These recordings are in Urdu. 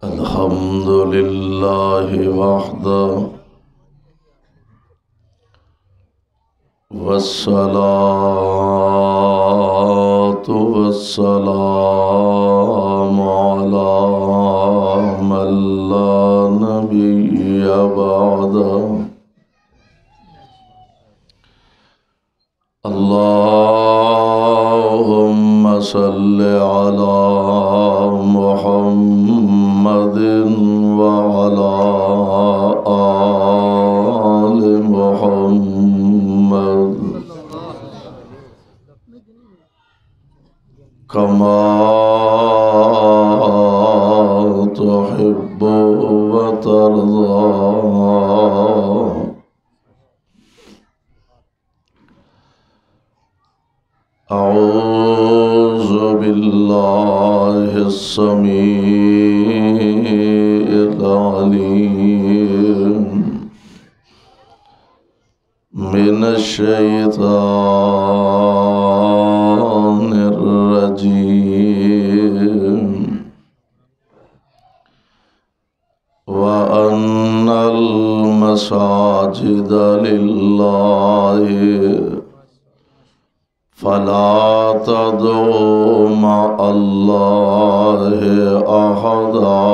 الحمد لله وحده والصلاة والسلام على من لا نبي بعده اللهم صل على محمد وعلى آل محمد كما تحب وترضى أعوذ بالله السميع العليم من الشيطان الرجيم وأن المساجد لله فلا تدعوا مع الله أحدا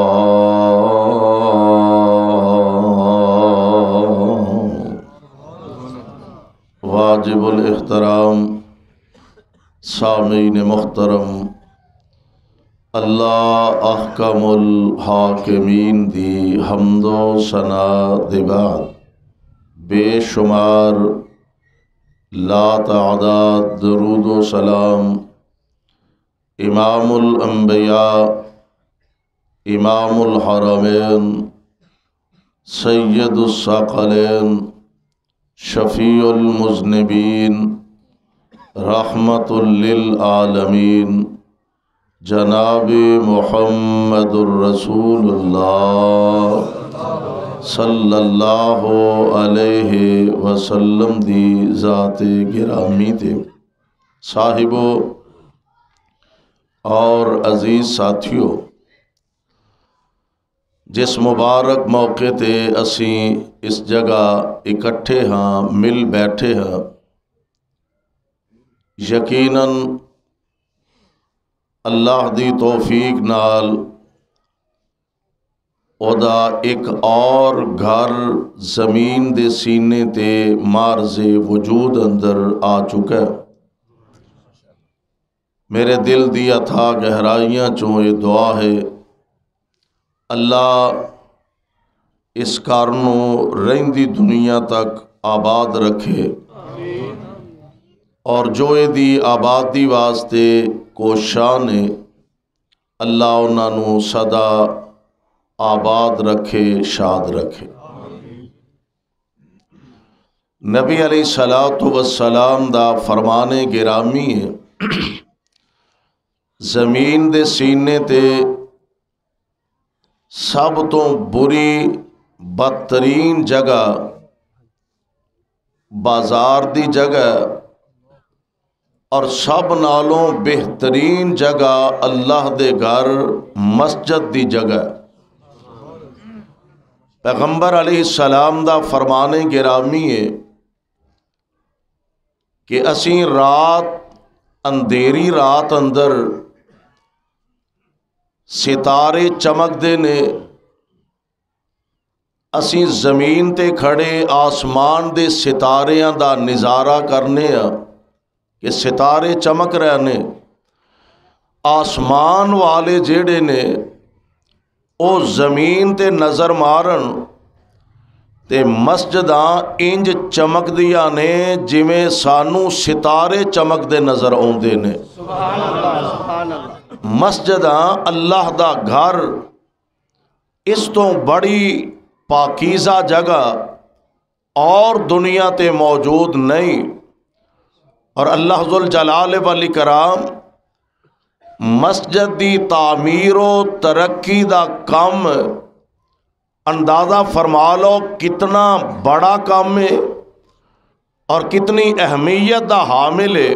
واجب الاحترام سامعین محترم، اللہ احکم الحاکمین دی حمد و ثنا دے بعد بے شمار لا تعداد درود و سلام امام الانبیاء امام الحرمین سید الثقلین شفیع المذنبین رحمت للعالمین جناب محمد الرسول اللہ صلی اللہ علیہ وسلم دی ذات گرامی تے صاحبو اور عزیز ساتھیو، جس مبارک موقع تے اسی اس جگہ اکٹھے ہاں، مل بیٹھے ہاں، یقیناً اللہ دی توفیق نال اودا ایک اور گھر زمین دے سینے تے مارز وجود اندر آ چکا ہے۔ میرے دل دی اتھا گہرائیاں چوں یہ دعا ہے، اللہ اس کارنو رہندی دنیا تک آباد رکھے، اور جو دی آبادی واسطے کوشاں نے اللہ انہاں نو صدا آباد رکھے، شاد رکھے۔ نبی علیہ السلام دا فرمان گرامی ہے، زمین دے سینے تے سب تو بری بدترین جگہ بازار دی جگہ، اور سب نالوں بہترین جگہ اللہ دے گھر مسجد دی جگہ۔ پیغمبر علیہ السلام دا فرمان گرامی ہے کہ اسی رات، اندھیری رات اندر ستارے چمک دے نے، اسی زمین تے کھڑے آسمان دے ستاریاں دا نظارہ کرنے ہاں کہ ستارے چمک رہے نے، آسمان والے جیڑے نے او زمین تے نظر مارن تے مسجداں انج چمک دیا نے جویں سانو ستارے چمک دے نظر آوندے نے۔ سبحان اللہ، سبحان اللہ۔ مسجداں اللہ دا گھر، اس تو بڑی پاکیزہ جگہ اور دنیا تے موجود نہیں، اور اللہ ذوالجلال والاکرام مسجد دی تعمیر و ترقی دا کم اندازہ فرما لو کتنا بڑا کام ہے اور کتنی اہمیت دا حامل ہے۔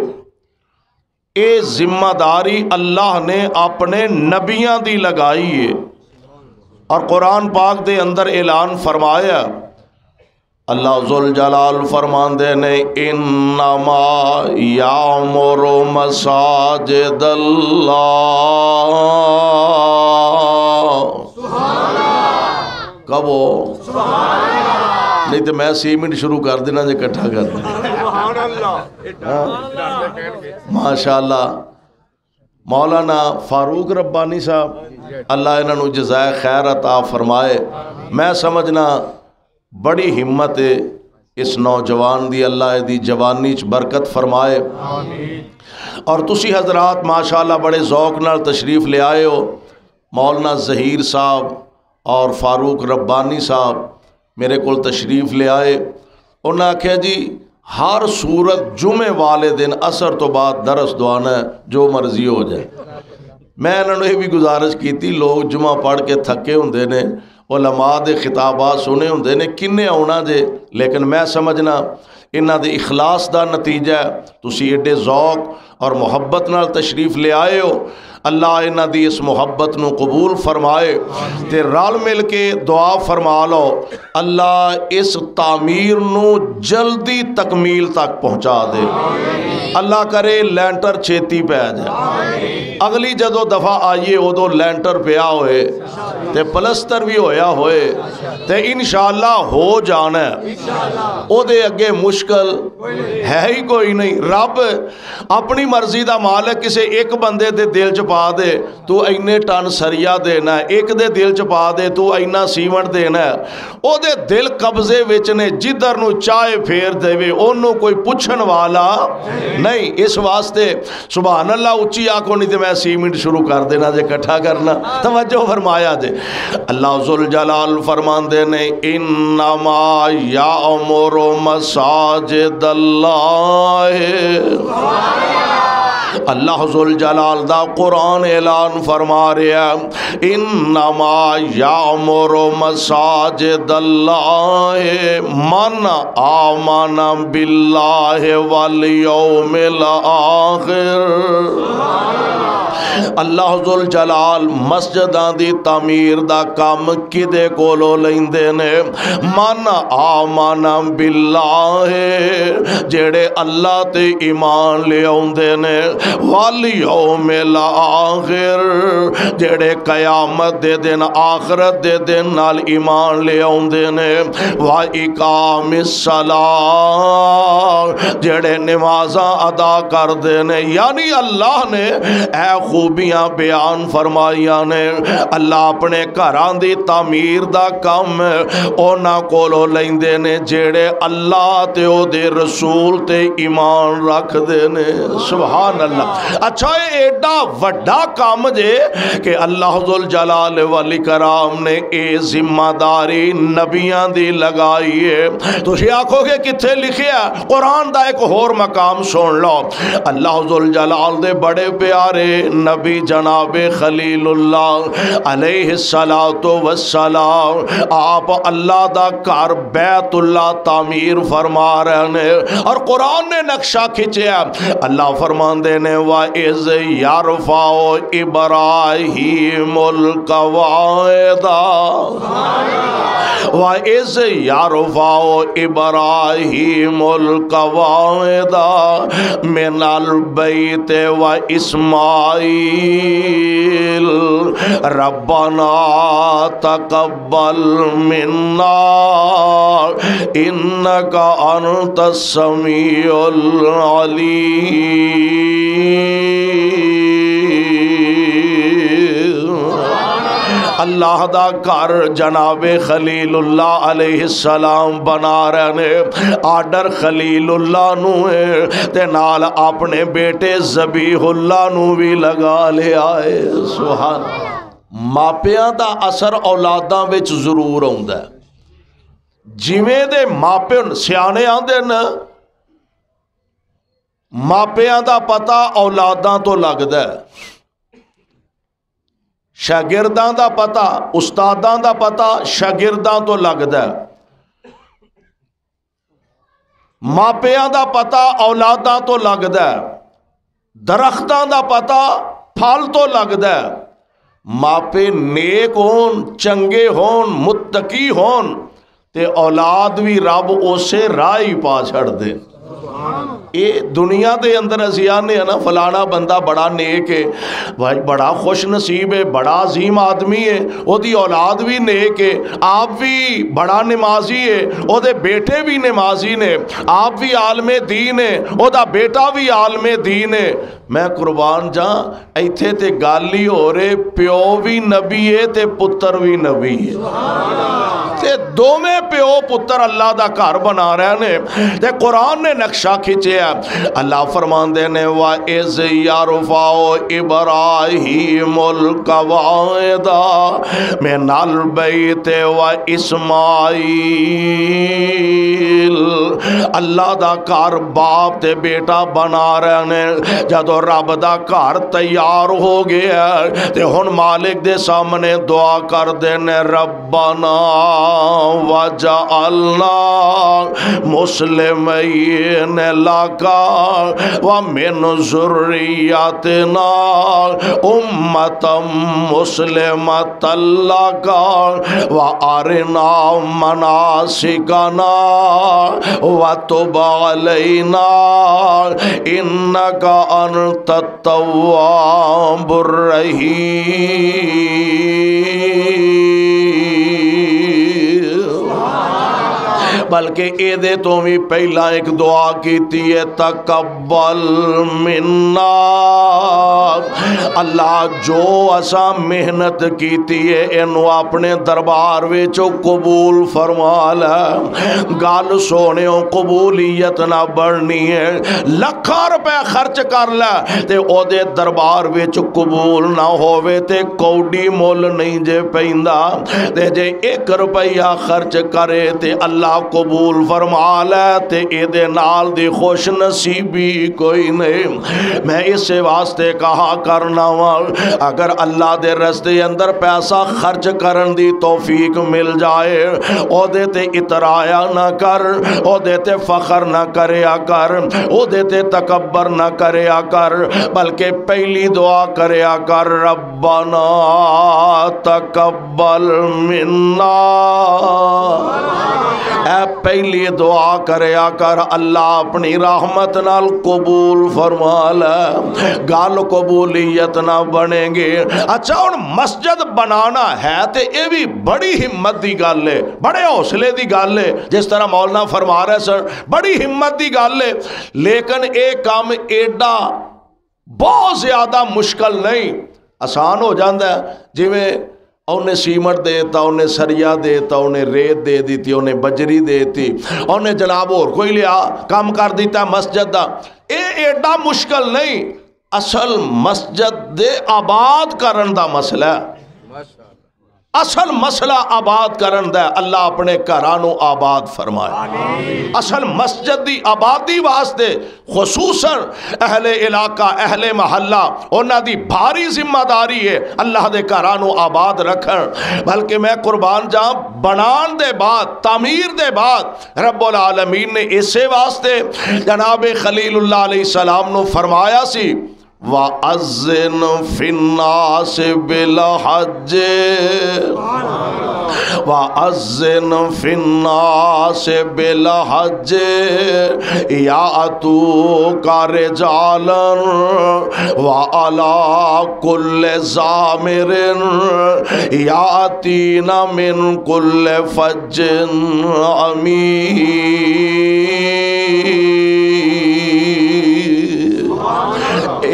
یہ ذمہ داری اللہ نے اپنے نبیاں دی لگائی ہے، اور قرآن پاک دے اندر اعلان فرمایا، اللہ ذوالجلال فرماندے نے انما یعمر مساجد اللہ، کب ہو نہیں تو میں 6 منٹ شروع کر دینا جے کٹھا کر دینا۔ ماشاءاللہ مولانا فاروق ربانی صاحب اللہ انہوں نے جزائے خیر عطا فرمائے، میں سمجھنا بڑی ہمت ہے اس نوجوان دی، اللہ دی جوانی چ برکت فرمائے۔ اور تسی حضرات ماشاءاللہ بڑے ذوق نال تشریف لے آئے ہو۔ مولانا ظہیر صاحب اور فاروق ربانی صاحب میرے کول تشریف لے آئے، انہوں نے آکھیا جی ہر صورت جمعے والے دن عصر تو بعد درس دعانا ہے، جو مرضی ہو جائے۔ میں انہوں نے بھی گزارش کی تھی، لوگ جمعہ پڑھ کے تھکے ہوندے نے، علماء دے خطابات سنے ہوندے نے، کنے آنا جے، لیکن میں سمجھنا انہاں دے اخلاص دا نتیجہ ہے، تسی ایڈے ذوق اور محبت نال تشریف لے آئے ہو۔ اللہ انہاں دی اس محبت نو قبول فرمائے تے رل مل کے دعا فرما لو، اللہ اس تعمیر نو جلدی تکمیل تک پہنچا دے، اللہ کرے لینٹر چھیتی پہ جائے، اگلی جدو دفعہ آئیے ادو لینٹر پیا ہوئے تے پلستر بھی ہویا ہوئے تے انشاءاللہ ہو جانا ہے، او دے اگے مشکل ہے ہی کوئی نہیں۔ رب اپنی مرضی دا مالک کسے ایک بندے دے دل چ پا دے تو اینے ٹن سریا دینا ہے، ایک دے دل چ پا دے تو اینا سیمنٹ دینا ہے، او دے دل قبضے وچ نے، جدھر نو چائے پھیر دے وے انہوں کوئی پوچھن والا نہیں۔ اس واسطے سبحان اللہ اچھی آنکھوں نہیں تے میں 6 منٹ شروع کر دینا جے کٹھا کرنا، توجہ فرمایا جے۔ اللہ ذوالجلال فرمان دے نے انما یعمر مساجد اللہ، اللہ ذوالجلال دا قرآن اعلان فرما رہا ہے انما یعمر مساجد اللہ من آمن باللہ والیوم الاخر۔ اللہ ذوالجلال مسجدان دی تعمیر دا کام کدے کولو لیندے نے؟ من آمن باللہ، جیڑے اللہ تے ایمان لے آؤندے نے، والیوم الاخر، جیڑے قیامت دے دن آخرت دے دن نال ایمان لے آؤندے نے، وَإِقَامِ الصَّلَاةِ، جیڑے نمازاں ادا کر دے نے۔ یعنی اللہ نے اے خوبیاں بیان فرمائیاں نے، اللہ اپنے گھران دی تعمیر دا کم اونا کولو لیندے نے جیڑے اللہ تے او دے رسول تے ایمان رکھ دے نے۔ سبحان اللہ۔ اچھا یہ ایڈا وڈا کام جے کہ اللہ ذوالجلال والاکرام نے اے ذمہ داری نبیاں دی لگائی ہے۔ تو یہ آنکھو کہ کتھے لکھیا قرآن دا ایک اور مقام سن لو، اللہ ذوالجلال دے بڑے پیارے نبی جناب خلیل اللہ علیہ السلام، آپ اللہ دا گھر بیت اللہ تعمیر فرما رہے ہیں، اور قرآن نے نقشہ کھچیا، اللہ فرمان دینے وَإِذْ يَرْفَعُ إِبْرَاهِيمُ الْقَوَاعِدَ وَإِذْ يَرْفَعُ إِبْرَاهِيمُ الْقَوَاعِدَ مِنَ الْبَيْتِ وَإِسْمَاعِيلَ رَبَّنَا تَقَبَّلْ مِنَّا إِنَّكَ أَنْتَ السَّمِيعُ اللہ دا گھر جناب خلیل اللہ علیہ السلام بنا رہنے، آڈر خلیل اللہ نو ہے تے نال اپنے بیٹے ذبیح اللہ نو بھی لگا لے آئے۔ سبحان۔ ماپیاں دا اثر اولاداں وچ ضرور ہوندا ہے، جویں دے ماپے سیانے آندے نا ماپیاں دا پتہ اولاداں تو لگدا ہے، شاگرداں دا پتہ استاداں دا پتہ شاگرداں تو لگدا ہے، ماپیاں دا پتہ اولاداں تو لگدا ہے۔ درختاں دا پتا پھل تو لگدا ہے، ماپے نیک ہون، چنگے ہون، متقی ہون تے اولاد بھی رب اسے راہ ہی پا چھڑ دے۔ اے دنیا دے اندر اسی آنے ہیں نا فلانا بندہ بڑا نیک ہے، بھائی بڑا خوش نصیب ہے، بڑا عظیم آدمی ہے، او دی اولاد بھی نیک ہے، آپ بھی بڑا نمازی ہے، او دے بیٹے بھی نمازی نے، آپ بھی عالم دین ہے، او دا بیٹا بھی عالم دین ہے۔ میں قربان جاں ایتھے تے گالی ہو رہے پیو بھی نبی ہے تے پتر بھی نبی ہے، تے دو میں پیو پتر اللہ دا گھر بنا رہے نے۔ تے قرآن نے نقشہ کھچیا، اللہ فرمان دینے وَإِذْ يَرْفَعُ إِبْرَاهِيمُ الْقَوَاعِدَ مِنَ الْبَيْتِ وَإِسْمَاعِيلَ، اللہ دا گھر باپ تے بیٹا بنا رہے نے۔ جدو رب دا گھر تیار ہو گیا تے ہن مالک دے سامنے دعا کر دینے ربنا وَجَعَلْنَا مُسْلِمَيْنَ لَكَ وَمِنْ ذُرِّيَّتِنَا أُمَّةً مُسْلِمَةً لَكَ وَأَرِنَا مَنَاسِكَنَا وَتُبْ عَلَيْنَا إِنَّكَ أَنْتَ التَّوَّابُ الرَّحِيمُ۔ بلکہ اے دے تو بھی پہلا ایک دعا کیتی ہے تقبل منا، اللہ جو اسا محنت کیتی ہے انو اپنے دربار وچوں قبول فرما لے۔ گل سونےوں قبولیت نہ بڑھنی ہے، لکھاں روپے خرچ کر لے تے او دے دربار وچ قبول نہ ہووے تے کوڈی مول نہیں جے پیندا، تے جے 1 روپیہ خرچ کرے تے اللہ قبول فرما لے تے اے دے نال دی خوش نصیبی کوئی نہیں۔ میں اس واسطے کہا کرنا وا اگر اللہ دے رستے اندر پیسہ خرچ کرن دی توفیق مل جائے او دے تے اترایا نہ کر، او دے تے فخر نہ کریا کر، او دے تے تکبر نہ کریا کر، بلکہ پہلی دعا کریا کر ربنا تقبل منا۔ اے پہلی دعا کریا کر اللہ اپنی رحمت نال قبول فرما لے، گال قبولیت نہ بنے گے۔ اچھا ان مسجد بنانا ہے تے اے بھی بڑی ہمت دی گل ہے، بڑے حوصلے دی گل ہے، جس طرح مولانا فرما رہے سن بڑی ہمت دی گل ہے، لیکن ایک کام ایڈا بہت زیادہ مشکل نہیں، آسان ہو جاندہ ہے۔ جی میں انہیں سیمنٹ دیتا، انہیں سریا دیتا، انہیں ریت دے دیتی، انہیں بجری دیتی، انہیں جناب اور کوئی لیا کام کر دیتا مسجد دا، اے ایڈا مشکل نہیں، اصل مسجد دے آباد کرن دا مسئلہ ہے، اصل مسئلہ آباد کرن دا، اللہ اپنے گھرانوں آباد فرمائے۔ اصل مسجد دی آبادی واسطے خصوصاً اہل علاقہ اہل محلہ انہاں دی بھاری ذمہ داری ہے اللہ دے گھرانوں آباد رکھن۔ بلکہ میں قربان جاں بنان دے بعد تعمیر دے بعد رب العالمین نے اسے واسطے جناب خلیل اللہ علیہ السلام نو فرمایا سی وَأَذِّنْ فِي النَّاسِ بِالْحَجِّ وَأَذِّنْ فِي النَّاسِ بِالْحَجِّ يَأْتُوكَ رِجَالًا وَعَلَى كُلِّ ضَامِرٍ يَأْتِينَ مِنْ كُلِّ فَجٍّ عَمِيقٍ۔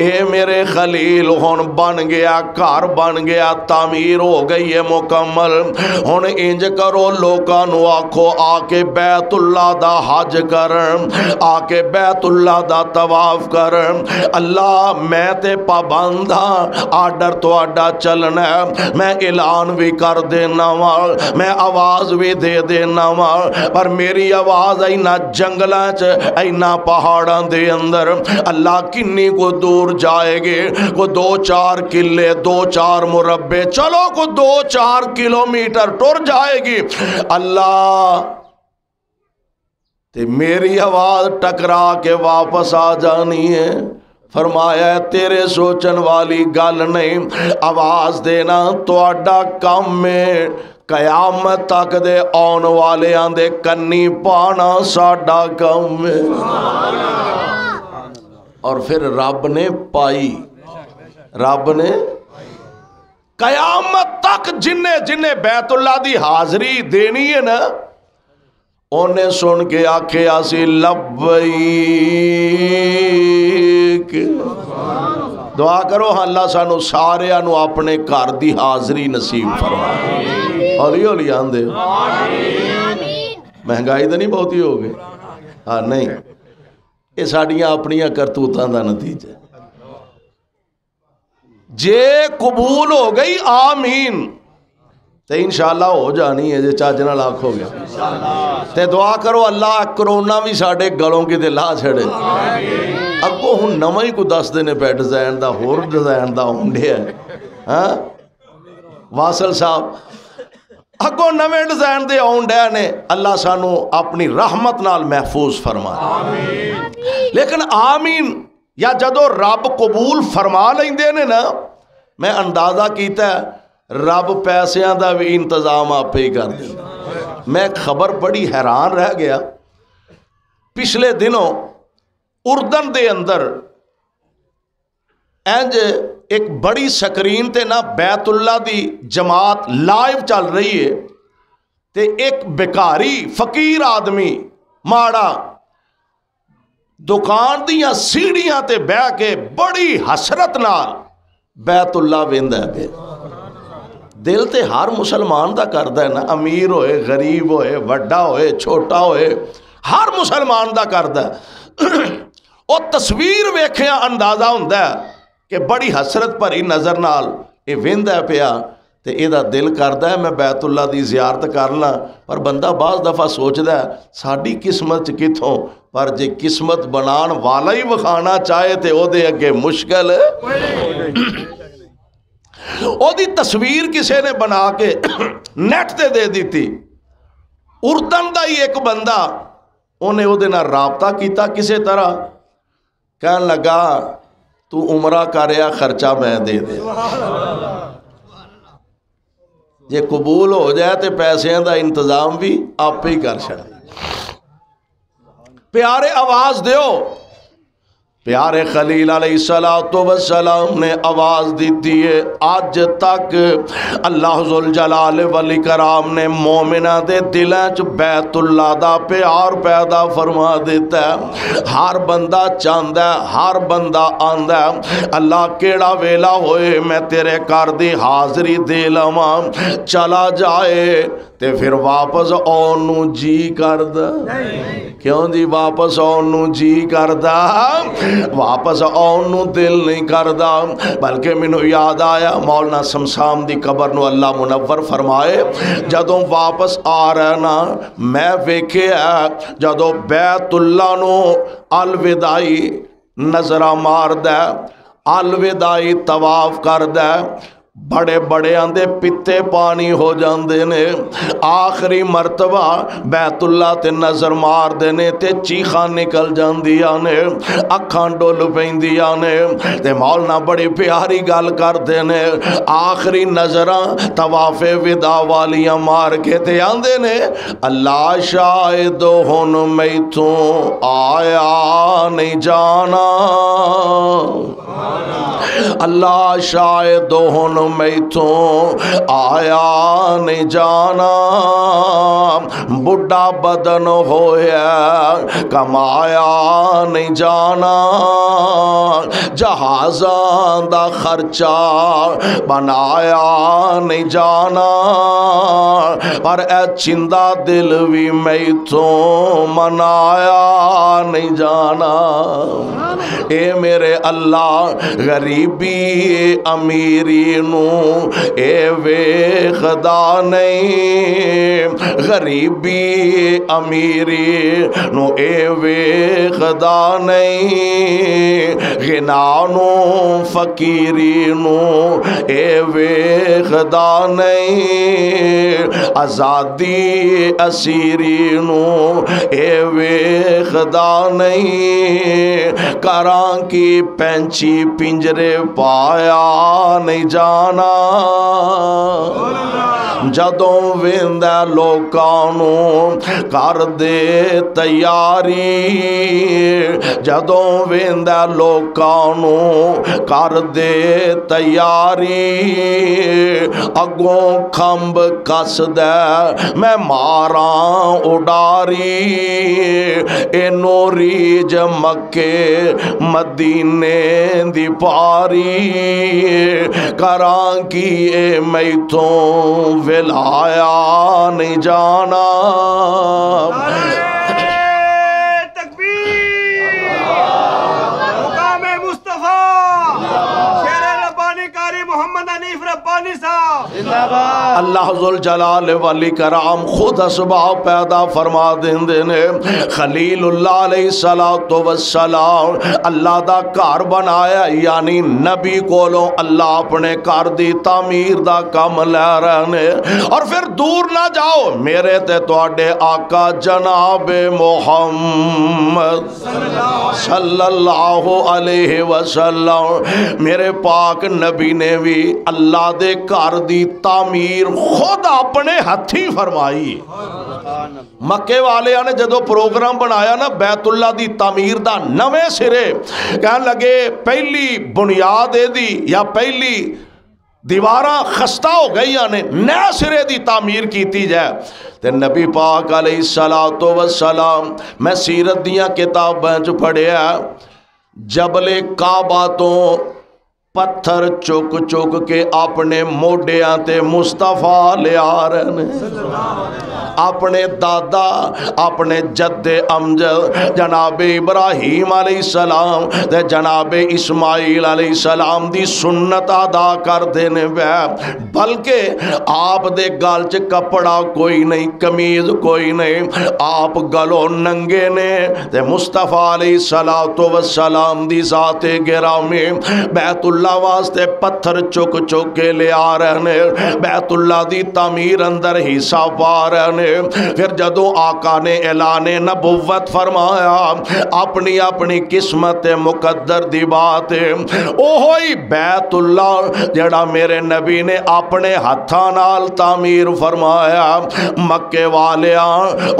اے میرے خلیل ہون بن گیا، گھر بن گیا، تعمیر ہو گئی ہے مکمل، ہون انج کرو لوکاں نو آکھو آ کے بیت اللہ دا حج کرن، آ کے بیت اللہ دا طواف کرن۔ اللہ میں تے پابند ہاں، آرڈر تو آڈا چلنا ہے، میں اعلان بھی کر دینا وا، میں آواز بھی دے دینا وا، پر میری آواز اینا جنگلاں چ اینا پہاڑاں دے اندر اللہ کنی کو دور جائے گے، کو 2-4 کلے 2-4 مربع، چلو کو 2-4 کلومیٹر ٹر جائے گی، اللہ تے میری آواز ٹکرا کے واپس آ جانی ہے۔ فرمایا تیرے سوچن والی گل نہیں، آواز دینا تہاڈا کام ہے، قیامت تک دے آن والے آندے کنی پانا ساڈا کام ہے۔ اور پھر رب نے پائی، رب نے قیامت تک جنہیں بیت اللہ دی حاضری دینی ہے نا، انہیں سن کے آکھے آسی لبیک، دعا کرو اللہ سانو سارے انو اپنے گھر دی حاضری نصیب فرمائے۔ ہولی ہولی آندے مہنگائی تو نہیں بہتی ہو گئی؟ ہاں نہیں، یہ ساڑیاں اپنیاں کرتوتاں دا نتیجہ۔ جے قبول ہو گئی آمین تے انشاءاللہ ہو جانی ہے، جے چاچنا لاکھ ہو گیا تے دعا کرو اللہ کرونا بھی ساڑے گلوں کی دے لا چھڑے۔ اگو ہن نواں ہی کو 10 دن پہ ڈیزائن دا ہور ڈیزائن دا ہونڈے ہے، ہاں واصل صاحب اگو نویں ڈیزائن دے ہونڈے نے، اللہ سانو اپنی رحمت نال محفوظ فرما۔ لیکن آمین یا جدو رب قبول فرما لیندے نے نا، میں اندازہ کیتا ہے رب پیسیاں دا بھی انتظام آپ ہی کر دیں۔ میں خبر بڑی حیران رہ گیا، پچھلے دنوں اردن دے اندر اینج ایک بڑی سکرین تے نا بیت اللہ دی جماعت لائیو چل رہی ہے، تے ایک بیکاری فقیر آدمی ماڑا دکان دیاں سیڑھیاں تے بہ کے بڑی حسرت نال بیت اللہ ویندا ہے۔ دل تے ہر مسلمان دا کردا ہے نا، امیر ہوئے غریب ہوئے وڈا ہوئے چھوٹا ہوئے، ہر مسلمان دا کردا ہے۔ او تصویر ویکھیا اندازہ ہوندا ہے کہ بڑی حسرت بھری نظر نال اے ویندا ہے پیا، تے اے دا دل کردا ہے میں بیت اللہ دی زیارت کرنا، پر بندہ بعض دفعہ سوچدا ہے ساڈی قسمت چ کتھوں، پر جے قسمت بنان والا ہی وکھانا چاہے تے او دے اگے مشکل ہے۔ او دی تصویر کسے نے بنا کے نیٹ تے دے دیتی، اردن دا ہی ایک بندہ انہیں او دے نال رابطہ کیتا کسے طرح، کہن لگا تو عمرہ کریا خرچہ میں دے دے، یہ قبول ہو جائے تے پیسے دا انتظام بھی آپ ہی کر چھڑے۔ پیارے آواز دیو، پیارے خلیل علیہ السلام نے آواز دیتی ہے، آج تک اللہ ذوالجلال والاکرام نے مومنہ دے دلیں چ بیت اللہ دا پیار پیدا فرما دیتا ہے۔ ہر بندہ چاہندا ہے، ہر بندہ آندا ہے اللہ کیڑا ویلا ہوئے میں تیرے گھر دی حاضری دے لواں، چلا جائے تے پھر واپس آن نو جی کردا، کیوں جی واپس آن نو جی کردا، واپس آن نو دل نہیں کردا، بلکہ مینوں یاد آیا مولانا سمسام دی قبر نو اللہ منور فرمائے، جدوں واپس آ رہا نا میں ویکھیا جدوں بیت اللہ نو الوداعی نظرہ مار دے، الوداعی طواف کر دے، بڑے بڑے آندے پتے پانی ہو جاندے نے، آخری مرتبہ بیت اللہ تے نظر مار دینے تے چیخاں نکل جاندیاں نے، اکھاں ڈول پیندیاں نے، تے مولانا بڑی پیاری گل کر دینے، آخری نظراں طواف وداع والیاں مار کے تے آندے نے اللہ شاہد ہن میتھوں آیا نہیں جانا، اللہ شاہد ہن میتھوں آیا نہیں جانا، بڑھا بدن ہویا کمایا نہیں جانا، جہازاں دا خرچہ بنایا نہیں جانا، پر اے چندہ دل بھی میتھوں منایا نہیں جانا۔ اے میرے اللہ غریبی غریبی امیری نو اے ویکھدا نہیں، غریبی امیری نو اے ویکھدا نہیں، غنا نو فقیری نو اے ویکھدا نہیں، آزادی اسیری نو اے ویکھدا نہیں، کراں کی پینچی پنجرے پایا نہیں جانا، جدوں ویندا لوکاں نوں کر دے تیاری، جدوں ویندا لوکاں نوں کر دے تیاری، اگوں کھمب کس دے میں ماراں اڈاری، اینو ریج مکے مدینے دی پاری، کراں کی اے میتھوں ولایا نہیں جانا۔ تکبیر، مقام مصطفیٰ، شیر ربانی قاری محمد حنیف ربانی صاحب، اللہ ذوالجلال والاکرام خود اسباب پیدا فرما دیندے نے۔ خلیل اللہ علیہ السلام اللہ دا گھر بنایا، یعنی نبی کولوں اللہ اپنے گھر دی تعمیر دا کام لے رہے نے۔ اور پھر دور نہ جاؤ، میرے تے تواڈے آقا جناب محمد صلی اللہ علیہ وسلم، میرے پاک نبی نے بھی اللہ دے گھر دی تعمیر خود اپنے ہتھی فرمائی۔ مکے والے نے جدو پروگرام بنایا نا بیت اللہ دی تعمیر دا نویں سرے، کہنے لگے پہلی بنیاد دی یا پہلی دیواراں خستہ ہو گئی نے، نئے سرے دی تعمیر کیتی جائے۔ تے نبی پاک علیہ السلام میں سیرت دیاں کتابیں جو پڑھیا جبل کعبہ تو پتھر چک چک کے اپنے موڈیاں تے مصطفیٰ لے آ رہے ہیں، اپنے دادا اپنے جد امجد جناب ابراہیم علیہ السلام تے جناب اسماعیل علیہ السلام دی سنت ادا کر دینے پہ، بلکہ آپ دے گال چ کپڑا کوئی نہیں، قمیض کوئی نہیں، آپ گلو ننگے نے تے مصطفیٰ علیہ السلام دی ذات گرامی بیت اللہ واسطے پتھر چک چک کے لے آ رہے ہیں، بیت اللہ دی تعمیر اندر حصہ پا رہے ہیں۔ پھر جدو آقا نے اعلان نبوت فرمایا، اپنی اپنی قسمت مقدر دی بات ہے، اوہی بیت اللہ جڑا میرے نبی نے اپنے ہتھاں نال تعمیر فرمایا، مکے والیاں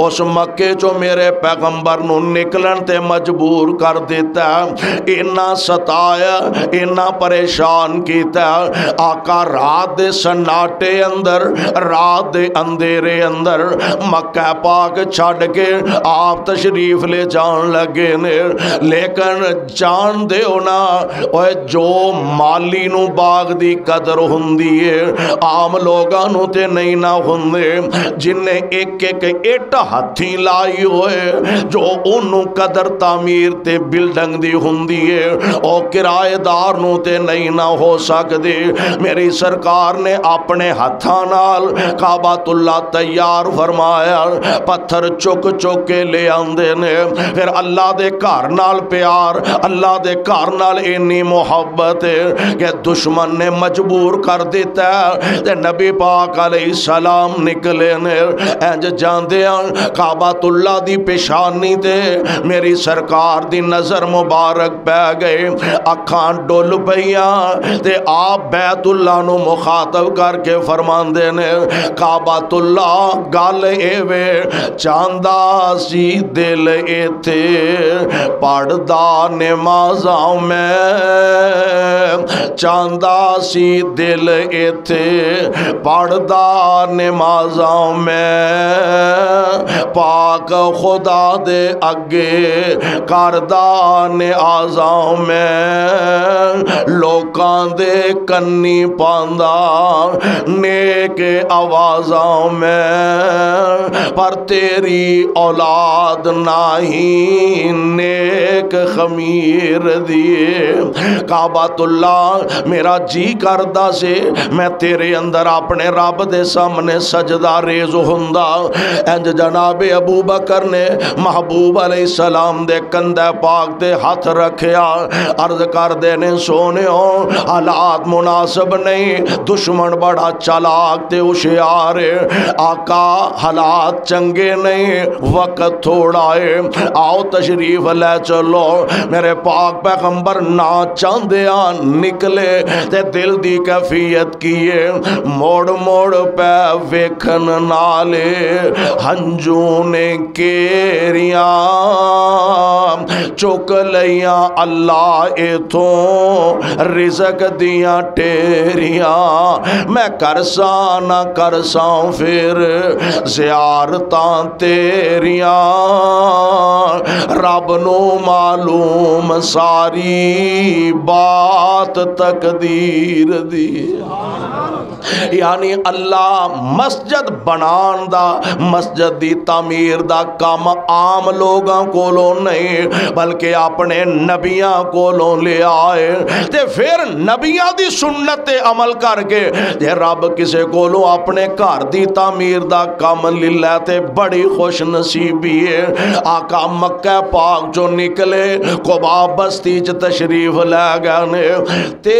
اس مکے چو میرے پیغمبر نو نکلن تے مجبور کر دیتا، اینا ستایا اینا پریشان کیتا، آقا رات دے سناٹے اندر رات دے اندھیرے اندر مکہ پاک چھڑ کے آپ تشریف لے جان لگے نے، لیکن جان دے ہونا جو مالی نو باغ دی قدر ہوندی ہے عام لوگاں نو تے نہیں نہ ہوندے، جن نے ایک ایک اٹ ہتھی لائی ہوئے جو انہوں قدر تعمیر تے بلڈنگ دی ہوندی ہے او کرائے دار نو تے نہیں نہ ہو سکدی۔ میری سرکار نے اپنے ہتھاں نال کعبۃ اللہ تیار فرمایا، پتھر چک چک کے لے آندے نے، پھر اللہ دے گھر نال پیار، اللہ دے گھر نال اینی محبت کہ دشمن نے مجبور کر دیتا ہے تے نبی پاک علیہ السلام نکلے نے، انج جاندیاں کعبۃ اللہ دی پیشانی تے میری سرکار دی نظر مبارک پہ گئے، اکھاں ڈول پئیاں تے آپ بیت اللہ نو مخاطب کر کے فرماندے نے، کعبۃ اللہ گل اے وے چاندہ سی دل ایتھے پڑھدا نمازاں میں، چاندہ سی دل ایتھے پڑھدا نمازاں میں، پاک خدا دے اگے کردہ نیازاں میں، لوکاں دے کنی پاندا نیک آوازاں میں، پر تیری اولاد نہیں نیک خمیر دیے۔ کعبۃ اللہ میرا جی کردا سے میں تیرے اندر اپنے رب دے سامنے سجدہ ریز ہوندا۔ انج جناب ابو بکر نے محبوب علیہ السلام دے کندھے پاک تے ہاتھ رکھیا، عرض کر دے نے سونےو حالات مناسب نہیں، دشمن بڑا چالاک تے ہوشیار ہے، آقا حالات چنگے نہیں، وقت تھوڑا ہے، آؤ تشریف لے چلو۔ میرے پاک پیغمبر نا چاندیاں نکلے تے دل دی کیفیت کیے، موڑ موڑ پہ ویکھن نالے ہنجو نے کیریاں چک لیاں اللہ ایتھوں رزق دیاں ٹیریاں، میں کرساں نہ کرساں پھر زیارتاں تیریاں، رب نو معلوم ساری بات تقدیر دی۔ یعنی اللہ مسجد بنان دا، مسجد دی تعمیر دا کام عام لوگاں کولوں نہیں بلکہ اپنے نبیاں کولوں لے آئے، تے پھر نبیاں دی سنت تے عمل کر کے تے رب کسے کولوں اپنے گھر دی تعمیر دا کام لے لے تے بڑی خوش نصیبی ہے۔ آقا مکہ پاک جو نکلے قبا بستی چ تشریف لے گئے نے، تے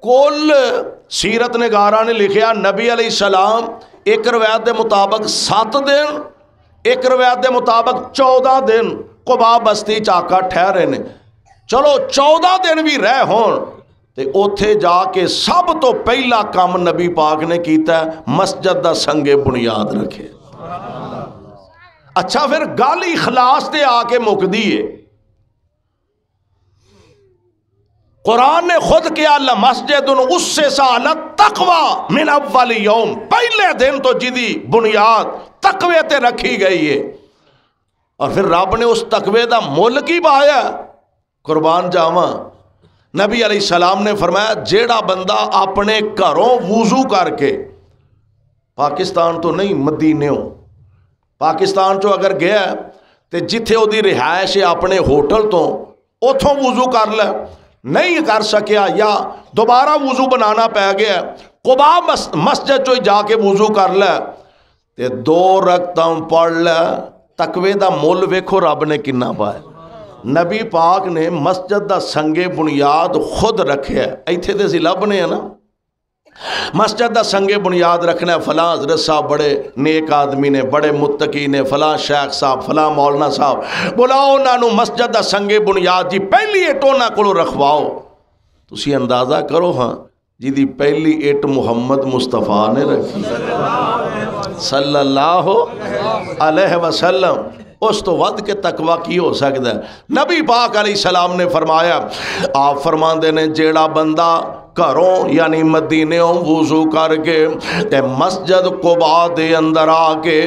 کل سیرت نگاراں نے لکھیا نبی علیہ السلام ایک روایت دے مطابق 7 دن، ایک روایت دے مطابق 14 دن قبا بستی چ آقا ٹھہرے نے۔ چلو 14 دن بھی رہ ہون تے اوتھے جا کے سب تو پہلا کام نبی پاک نے کیتا ہے مسجد دا سنگ بنیاد رکھے۔ اچھا پھر گل اخلاص تے آ کے مکدی ہے۔ قرآن نے خود کیا لمسجد اسسا علی التقوی من اول یوم، پہلے دن تو جدی بنیاد تقوی تے رکھی گئی ہے، اور پھر رب نے اس تقوی دا مول کی پایا۔ قربان جاواں نبی علیہ السلام نے فرمایا جیڑا بندہ اپنے گھروں وضو کر کے، پاکستان تو نہیں مدینےوں، پاکستان چو اگر گیا تے جتھے او دی رہائش ہے اپنے ہوٹل تو اتھوں وضو کر لے، نہیں کر سکیا یا دوبارہ وضو بنانا پہ گیا، قبا مسجد چو جا کے وضو کر لے تے 2 رکعتاں پڑھ لے، تقوی دا مول ویکھو رب نے کنا پایا۔ نبی پاک نے مسجد دا سنگ بنیاد خود رکھے ہے، ایتھے تے سی لبنے ہیں نا، مسجد دا سنگ بنیاد رکھنا ہے، فلاں حضرت صاحب بڑے نیک آدمی نے، بڑے متقی نے، فلاں شیخ صاحب، فلاں مولانا صاحب، بلاؤ انہاں نو مسجد دا سنگ بنیاد جی پہلی اٹ انہاں کولوں رکھواؤ۔ تسی اندازہ کرو ہاں جی دی پہلی اٹ محمد مصطفیٰ نے رکھی صلی اللہ علیہ وسلم، اس تو ود کے تقوی کی ہو سکتا ہے۔ نبی پاک علیہ السلام نے فرمایا، آپ فرماندے نے جیڑا بندہ گھروں یعنی مدینےوں وضو کر کے تے مسجد قباء دے اندر آ کے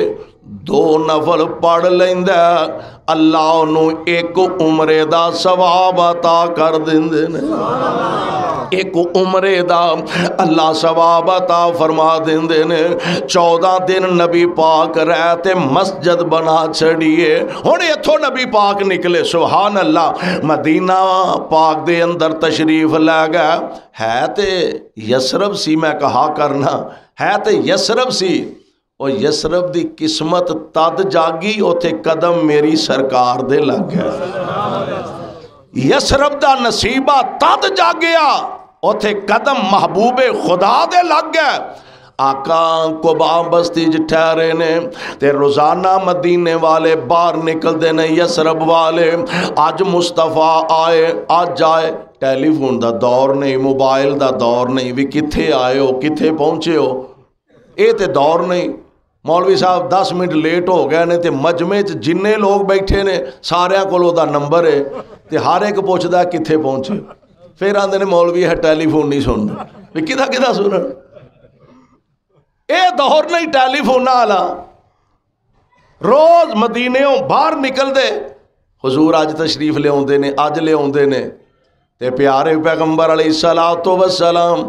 2 نفل پڑھ لیندے، اللہ انہوں ایک عمرے دا ثواب عطا کر دیندے نے، ایک عمرے دا اللہ ثواب عطا فرما دیندے نے۔ 14 دن نبی پاک رہتے مسجد بنا چھڑیے، ہن ایتھوں نبی پاک نکلے، سبحان اللہ، مدینہ پاک دے اندر تشریف لے گئے، ہے تے یسرب سی، میں کہا کرنا ہے تے یسرب سی، اور یسرب دی قسمت تد جاگی اوتھے قدم میری سرکار دے لگ گئے، یسرب دا نصیبہ تد جاگیا اوتھے قدم محبوب خدا دے لگ گئے۔ آقا قباء بستی جو ٹھہرے نے تے روزانہ مدینے والے باہر نکل دے نے، یسرب والے آج مصطفیٰ آئے آج آئے، ٹیلی فون دا دور نہیں، موبائل دا دور نہیں، بھی کتھے آئے ہو کتھے پہنچے ہو، اے تے دور نہیں۔ مولوی صاحب 10 منٹ لیٹ ہو گئے نے تے مجمع جننے لوگ بیٹھے نے سارے کولوں دا نمبر ہے تے ہر ایک پوچھدا کتھے پہنچے، پھر آندے نے مولوی ہے ٹیلی فون نہیں سننا، بھی کدھا کدھا سنن، اے دور نہیں ٹیلی فون والا۔ روز مدینےوں باہر نکل دے، حضور اج تشریف لے آندے نے، اج لے آندے نے تے پیارے پیغمبر علیہ الصلوۃ والسلام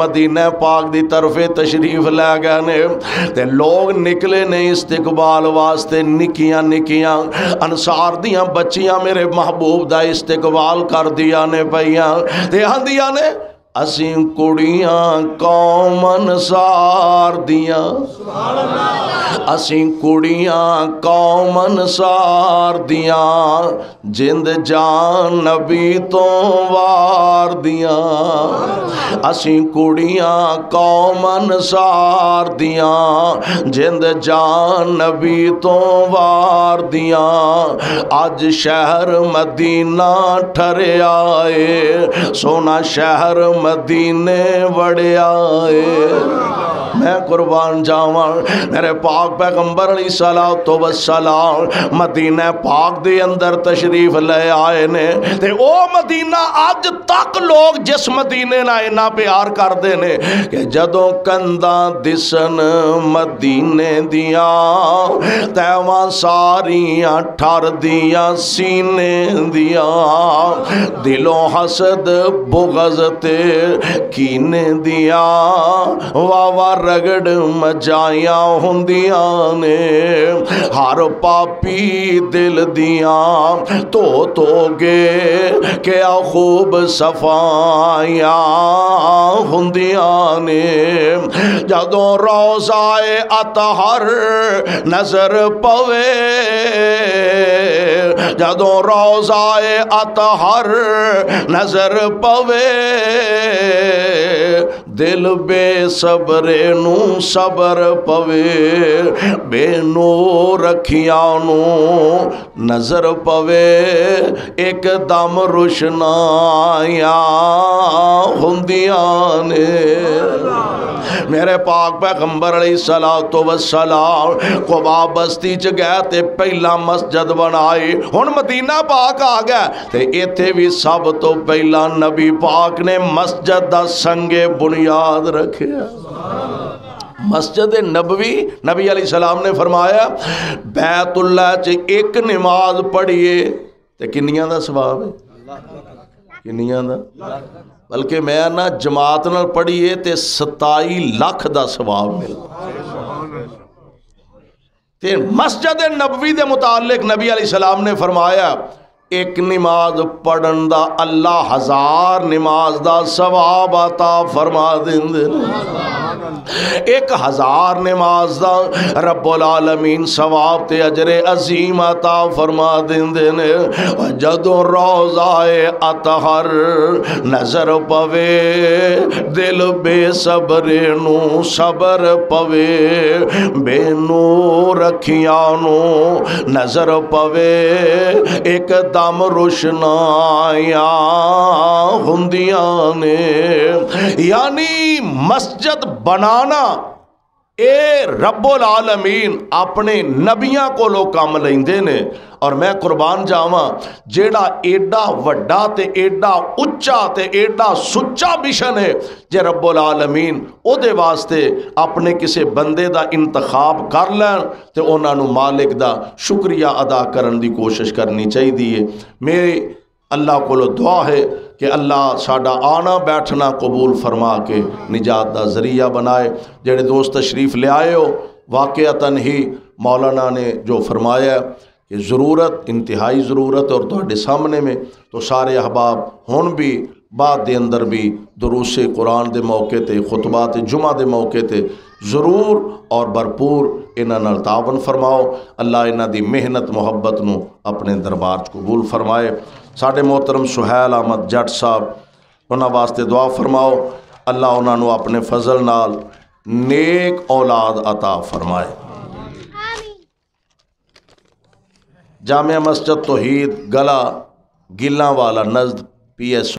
مدینہ پاک دی طرف تشریف لے گئے نے تے لوگ نکلے نے استقبال واسطے نکیاں نکیاں انصار دیاں بچیاں میرے محبوب دا استقبال کر دیا نے پئیاں تے آندیاں نے اسیں کڑیاں قوم انصار دیاں اسیں کڑیاں قوم انصار دیاں جند جان نبی تو وار دیاں اسیں کڑیاں قوم انصار دیاں جند جان نبی تو وار دیاں آج شہر مدینہ ٹھرے آئے سونا شہر مدینے وڑے آئے میں قربان جاواں میرے پاک پیغمبر علیہ الصلوۃ والسلام مدینہ پاک دے اندر تشریف لے آئے نے تے او مدینہ اج تک لوگ جس مدینے نال انہاں پیار کردے نے کہ جدوں کنداں دسن مدینے دیاں تیواں ساریاں ٹھر دیاں سینے دیاں دلوں حسد بغض تے کینے دیاں واوا رگڑ مجائیاں ہوندیاں نے ہر پاپی دل دیاں تو گے کیا خوب صفائیاں ہوندیاں نے جدوں روضائے اطہر نظر پوے جدوں روضائے اطہر نظر پوے دل بے صبرے نو صبر پوے بے نور رکھیاں نو نظر پوے ایک دم روشنائیاں ہوندیاں نے میرے پاک پیغمبر علیہ الصلوۃ والسلام قباء بستی چ گئے تے پہلا مسجد بنائی ہن مدینہ پاک آ گیا تے ایتھے بھی سب تو پہلا نبی پاک نے مسجد دا سنگ بنیاد رکھیا مسجد نبوی نبی علیہ السلام نے فرمایا بیت اللہ چ ایک نماز پڑھیے تے کنیاں دا ثواب ہے کنیاں دا بلکہ میں نا جماعت نال پڑھیے تے 27 لاکھ دا ثواب ملتا تے مسجد نبوی دے متعلق نبی علیہ السلام نے فرمایا ایک نماز پڑھن دا اللہ 1000 نماز دا ثواب عطا فرما دیندے 1000 نماز دا رب العالمین ثواب تے اجر عظیم عطا فرما دیندے نے جدوں روضائے اطہر نظر پوے دل بے صبرے نو صبر پوے بے نور رکھیاں نو نظر پوے ایک دم روشنائیاں ہوندیاں نے یعنی مسجد بنانا اے رب العالمین اپنے نبیاں کو لو کام لیندے نے اور میں قربان جاواں جیڑا ایڈا وڈا تے ایڈا اچا تے ایڈا سچا مشن ہے جے رب العالمین او دے واسطے اپنے کسے بندے دا انتخاب کر لین تے انہاں نو مالک دا شکریہ ادا کرن دی کوشش کرنی چاہیے میرے اللہ کو دعا ہے کہ اللہ ساڈا آنا بیٹھنا قبول فرما کے نجات دا ذریعہ بنائے جڑے دوست تشریف لے آئے ہو واقعتاً ہی مولانا نے جو فرمایا کہ ضرورت انتہائی ضرورت اور تہاڈے سامنے میں تو سارے احباب ہن بھی بعد دے اندر بھی دروس قرآن دے موقع تے خطبات جمعہ دے موقع تے ضرور اور بھرپور انہاں نال تعاون فرماؤ اللہ انہاں دی محنت محبت نو اپنے دربار قبول فرمائے ساڈے محترم سہیل احمد جٹ صاحب انہاں واسطے دعا فرماؤ اللہ انہاں نو اپنے فضل نال نیک اولاد عطا فرمائے جامعہ مسجد توحید گلا گلاں والا نزد پی ایس